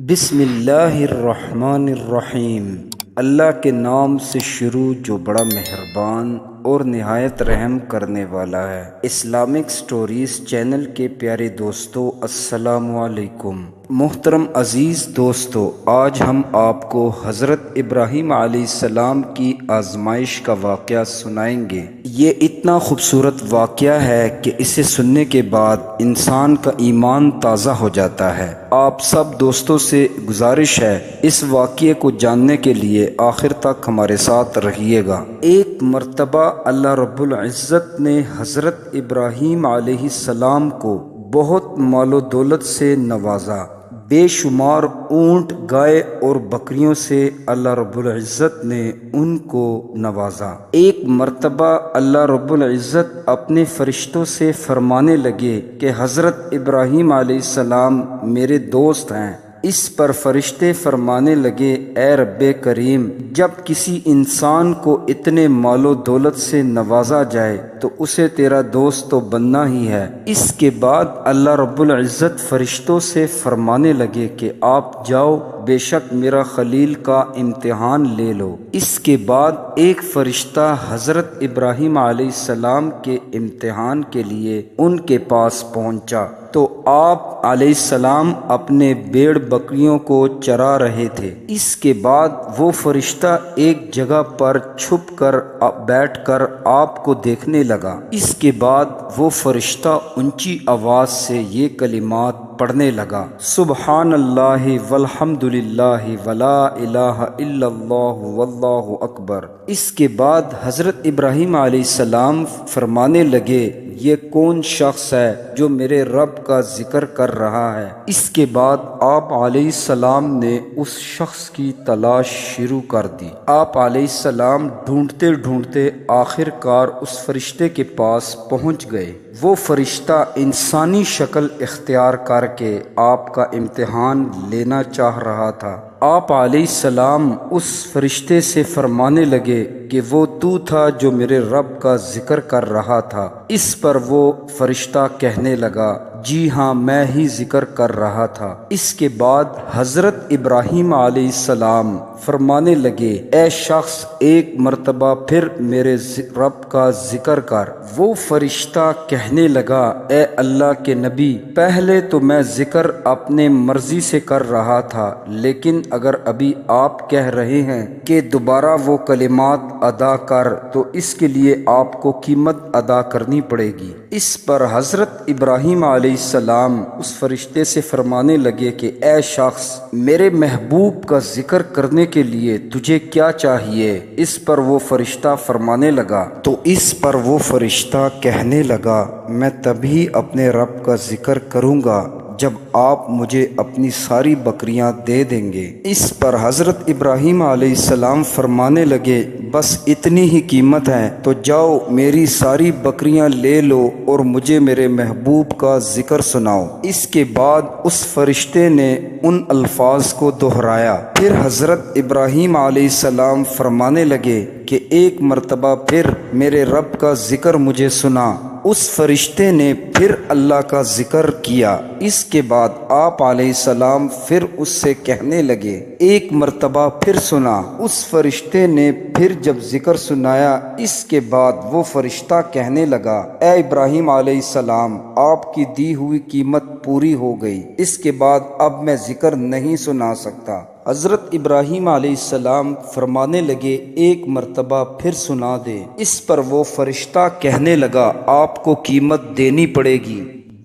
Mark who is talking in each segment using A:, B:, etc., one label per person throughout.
A: بسم اللہ الرحمن الرحیم۔ اللہ کے نام سے شروع جو بڑا مہربان اور نہایت رحم کرنے والا ہے۔ اسلامک سٹوریز چینل کے پیارے دوستو، السلام علیکم۔ محترم عزیز دوستو، آج ہم آپ کو حضرت ابراہیم علیہ السلام کی آزمائش کا واقعہ سنائیں گے۔ یہ اتنا خوبصورت واقعہ ہے کہ اسے سننے کے بعد انسان کا ایمان تازہ ہو جاتا ہے۔ آپ سب دوستوں سے گزارش ہے، اس واقعے کو جاننے کے لیے آخر تک ہمارے ساتھ رہیے گا۔ ایک مرتبہ اللہ رب العزت نے حضرت ابراہیم علیہ السلام کو بہت مال و دولت سے نوازا۔ بے شمار اونٹ، گائے اور بکریوں سے اللہ رب العزت نے ان کو نوازا۔ ایک مرتبہ اللہ رب العزت اپنے فرشتوں سے فرمانے لگے کہ حضرت ابراہیم علیہ السلام میرے دوست ہیں۔ اس پر فرشتے فرمانے لگے، اے رب کریم، جب کسی انسان کو اتنے مال و دولت سے نوازا جائے تو اسے تیرا دوست تو بننا ہی ہے۔ اس کے بعد اللہ رب العزت فرشتوں سے فرمانے لگے کہ آپ جاؤ، بے شک میرا خلیل کا امتحان لے لو۔ اس کے بعد ایک فرشتہ حضرت ابراہیم علیہ السلام کے امتحان کے لیے ان کے پاس پہنچا تو آپ علیہ السلام اپنے بھیڑ بکریوں کو چرا رہے تھے۔ اس کے بعد وہ فرشتہ ایک جگہ پر چھپ کر بیٹھ کر آپ کو دیکھنے لگا۔ اس کے بعد وہ فرشتہ اونچی آواز سے یہ کلمات پڑھنے لگا، سبحان اللہ والحمد للہ ولا الہ الا اللہ واللہ اکبر۔ اس کے بعد حضرت ابراہیم علیہ السلام فرمانے لگے، یہ کون شخص ہے جو میرے رب کا ذکر کر رہا ہے؟ اس کے بعد آپ علیہ السلام نے اس شخص کی تلاش شروع کر دی۔ آپ علیہ السلام ڈھونڈتے ڈھونڈتے آخر کار اس فرشتے کے پاس پہنچ گئے۔ وہ فرشتہ انسانی شکل اختیار کر کے آپ کا امتحان لینا چاہ رہا تھا۔ آپ علیہ السلام اس فرشتے سے فرمانے لگے کہ وہ تو تھا جو میرے رب کا ذکر کر رہا تھا۔ اس پر وہ فرشتہ کہنے لگا، جی ہاں، میں ہی ذکر کر رہا تھا۔ اس کے بعد حضرت ابراہیم علیہ السلام فرمانے لگے، اے شخص، ایک مرتبہ پھر میرے رب کا ذکر کر۔ وہ فرشتہ کہنے لگا، اے اللہ کے نبی، پہلے تو میں ذکر اپنے مرضی سے کر رہا تھا، لیکن اگر ابھی آپ کہہ رہے ہیں کہ دوبارہ وہ کلمات ادا کر تو اس کے لیے آپ کو قیمت ادا کرنی پڑے گی۔ اس پر حضرت ابراہیم علیہ السلام اس فرشتے سے فرمانے لگے کہ اے شخص، میرے محبوب کا ذکر کرنے کے لیے تجھے کیا چاہیے؟ اس پر وہ فرشتہ فرمانے لگا تو اس پر وہ فرشتہ کہنے لگا، میں تبھی اپنے رب کا ذکر کروں گا جب آپ مجھے اپنی ساری بکریاں دے دیں گے۔ اس پر حضرت ابراہیم علیہ السلام فرمانے لگے، بس اتنی ہی قیمت ہے تو جاؤ میری ساری بکریاں لے لو اور مجھے میرے محبوب کا ذکر سناؤ۔ اس کے بعد اس فرشتے نے ان الفاظ کو دہرایا۔ پھر حضرت ابراہیم علیہ السلام فرمانے لگے کہ ایک مرتبہ پھر میرے رب کا ذکر مجھے سنا۔ اس فرشتے نے پھر اللہ کا ذکر کیا۔ اس کے بعد آپ علیہ السلام پھر اس سے کہنے لگے، ایک مرتبہ پھر سنا۔ اس فرشتے نے پھر جب ذکر سنایا، اس کے بعد وہ فرشتہ کہنے لگا، اے ابراہیم علیہ السلام، آپ کی دی ہوئی قیمت پوری ہو گئی، اس کے بعد اب میں ذکر نہیں سنا سکتا۔ حضرت ابراہیم علیہ السلام فرمانے لگے، ایک مرتبہ پھر سنا دے۔ اس پر وہ فرشتہ کہنے لگا، آپ کو قیمت دینی پڑے گی۔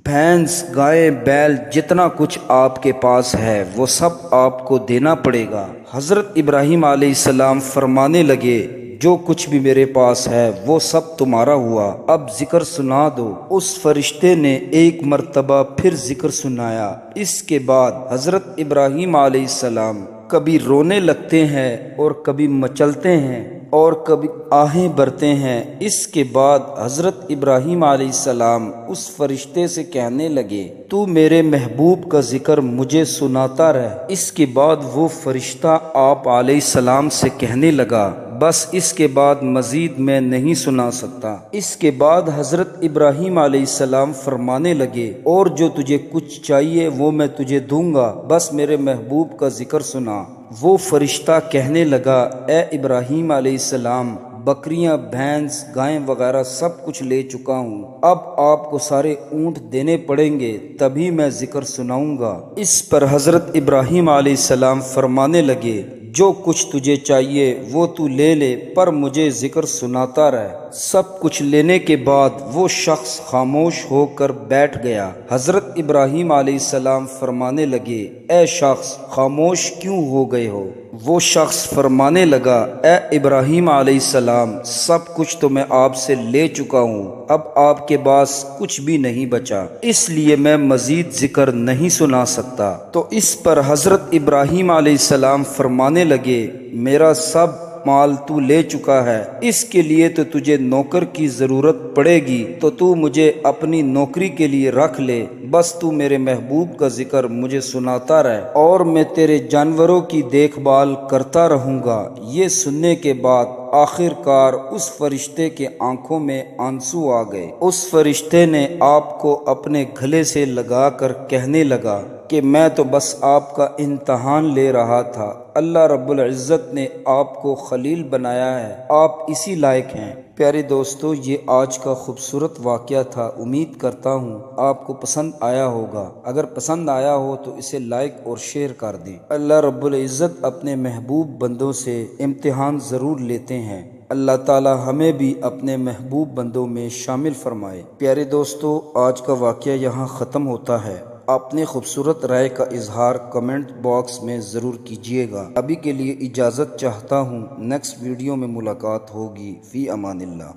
A: بھینس، گائے، بیل، جتنا کچھ آپ کے پاس ہے وہ سب آپ کو دینا پڑے گا۔ حضرت ابراہیم علیہ السلام فرمانے لگے، جو کچھ بھی میرے پاس ہے وہ سب تمہارا ہوا، اب ذکر سنا دو۔ اس فرشتے نے ایک مرتبہ پھر ذکر سنایا۔ اس کے بعد حضرت ابراہیم علیہ السلام کبھی رونے لگتے ہیں اور کبھی مچلتے ہیں اور کبھی آہیں بھرتے ہیں۔ اس کے بعد حضرت ابراہیم علیہ السلام اس فرشتے سے کہنے لگے، تو میرے محبوب کا ذکر مجھے سناتا رہ۔ اس کے بعد وہ فرشتہ آپ علیہ السلام سے کہنے لگا، بس اس کے بعد مزید میں نہیں سنا سکتا۔ اس کے بعد حضرت ابراہیم علیہ السلام فرمانے لگے، اور جو تجھے کچھ چاہیے وہ میں تجھے دوں گا، بس میرے محبوب کا ذکر سنا۔ وہ فرشتہ کہنے لگا، اے ابراہیم علیہ السلام، بکریاں، بھینس، گائیں وغیرہ سب کچھ لے چکا ہوں، اب آپ کو سارے اونٹ دینے پڑیں گے، تبھی میں ذکر سناؤں گا۔ اس پر حضرت ابراہیم علیہ السلام فرمانے لگے، جو کچھ تجھے چاہیے وہ تو لے لے، پر مجھے ذکر سناتا رہ۔ سب کچھ لینے کے بعد وہ شخص خاموش ہو کر بیٹھ گیا۔ حضرت ابراہیم علیہ السلام فرمانے لگے، اے شخص، خاموش کیوں ہو گئے ہو؟ وہ شخص فرمانے لگا، اے ابراہیم علیہ السلام، سب کچھ تو میں آپ سے لے چکا ہوں، اب آپ کے پاس کچھ بھی نہیں بچا، اس لیے میں مزید ذکر نہیں سنا سکتا۔ تو اس پر حضرت ابراہیم علیہ السلام فرمانے لگے، میرا سب مال تو لے چکا ہے، اس کے لیے تو تجھے نوکر کی ضرورت پڑے گی، تو تو مجھے اپنی نوکری کے لیے رکھ لے، بس تو میرے محبوب کا ذکر مجھے سناتا رہ، اور میں تیرے جانوروں کی دیکھ بھال کرتا رہوں گا۔ یہ سننے کے بعد آخر کار اس فرشتے کے آنکھوں میں آنسو آ گئے۔ اس فرشتے نے آپ کو اپنے گلے سے لگا کر کہنے لگا کہ میں تو بس آپ کا امتحان لے رہا تھا، اللہ رب العزت نے آپ کو خلیل بنایا ہے، آپ اسی لائق ہیں۔ پیارے دوستو، یہ آج کا خوبصورت واقعہ تھا، امید کرتا ہوں آپ کو پسند آیا ہوگا۔ اگر پسند آیا ہو تو اسے لائک اور شیئر کر دیں۔ اللہ رب العزت اپنے محبوب بندوں سے امتحان ضرور لیتے ہیں، اللہ تعالی ہمیں بھی اپنے محبوب بندوں میں شامل فرمائے۔ پیارے دوستو، آج کا واقعہ یہاں ختم ہوتا ہے۔ اپنے خوبصورت رائے کا اظہار کمنٹ باکس میں ضرور کیجیے گا۔ ابھی کے لیے اجازت چاہتا ہوں، نیکسٹ ویڈیو میں ملاقات ہوگی۔ فی امان اللہ۔